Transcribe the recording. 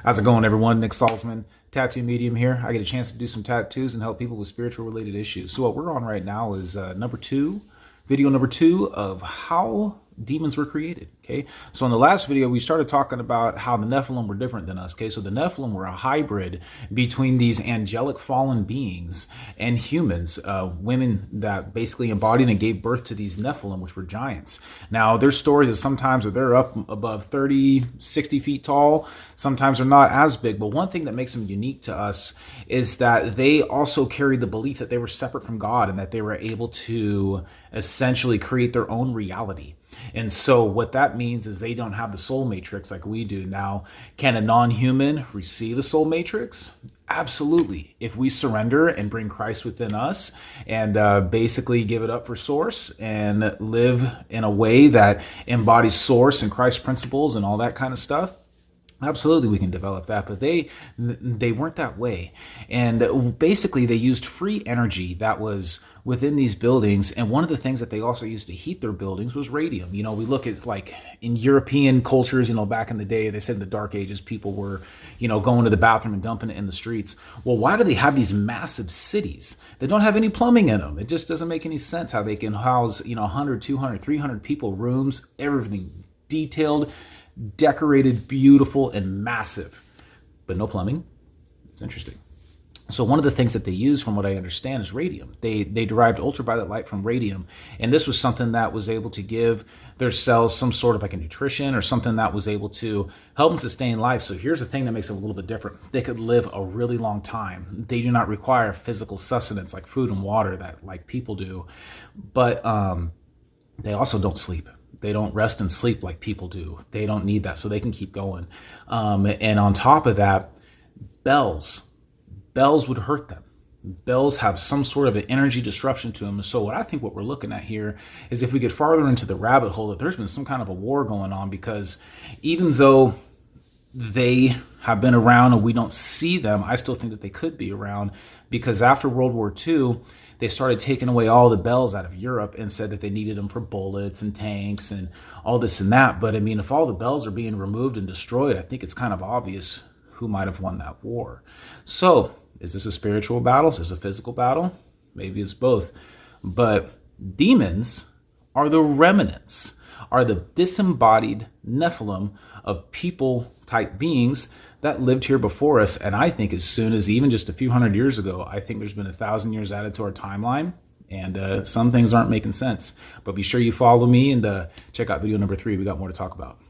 How's it going, everyone? Nick Salzman, tattoo medium here. I get a chance to do some tattoos and help people with spiritual related issues. So what we're on right now is video number two of how demons were created. Okay, so in the last video we started talking about how the Nephilim were different than us. Okay, so the Nephilim were a hybrid between these angelic fallen beings and humans, women that basically embodied and gave birth to these Nephilim, which were giants. Now there's stories that sometimes they're up above 30, 60 feet tall. Sometimes they're not as big, but one thing that makes them unique to us is that they also carried the belief that they were separate from God and that they were able to essentially create their own reality. And so what that means is they don't have the soul matrix like we do. Now, can a non-human receive a soul matrix? Absolutely. If we surrender and bring Christ within us and basically give it up for source and live in a way that embodies source and Christ principles and all that kind of stuff, absolutely, we can develop that, but they weren't that way. And basically, they used free energy that was within these buildings. And one of the things that they also used to heat their buildings was radium. You know, we look at like in European cultures, you know, back in the day, they said in the Dark Ages, people were, you know, going to the bathroom and dumping it in the streets. Well, why do they have these massive cities that don't have any plumbing in them? It just doesn't make any sense how they can house, you know, 100, 200, 300 people, rooms, everything detailed, decorated, beautiful, and massive, but no plumbing. It's interesting. So one of the things that they use, from what I understand, is radium. They derived ultraviolet light from radium, and this was something that was able to give their cells some sort of like a nutrition or something that was able to help them sustain life. So here's the thing that makes them a little bit different. They could live a really long time. They do not require physical sustenance like food and water that like people do, but they also don't sleep. They don't rest and sleep like people do. They don't need that, so they can keep going. And on top of that, bells would hurt them. Bells have some sort of an energy disruption to them. So what we're looking at here is if we get farther into the rabbit hole, that there's been some kind of a war going on, because even though they have been around and we don't see them, I still think that they could be around, because after World War II, they started taking away all the bells out of Europe and said that they needed them for bullets and tanks and all this and that. But I mean, if all the bells are being removed and destroyed, I think it's kind of obvious who might have won that war. So is this a spiritual battle? Is this a physical battle? Maybe it's both. But demons are the remnants, are the disembodied Nephilim of people type beings that lived here before us. And I think as soon as even just a few hundred years ago, I think there's been 1,000 years added to our timeline, and some things aren't making sense. But be sure you follow me and check out video number 3. We got more to talk about.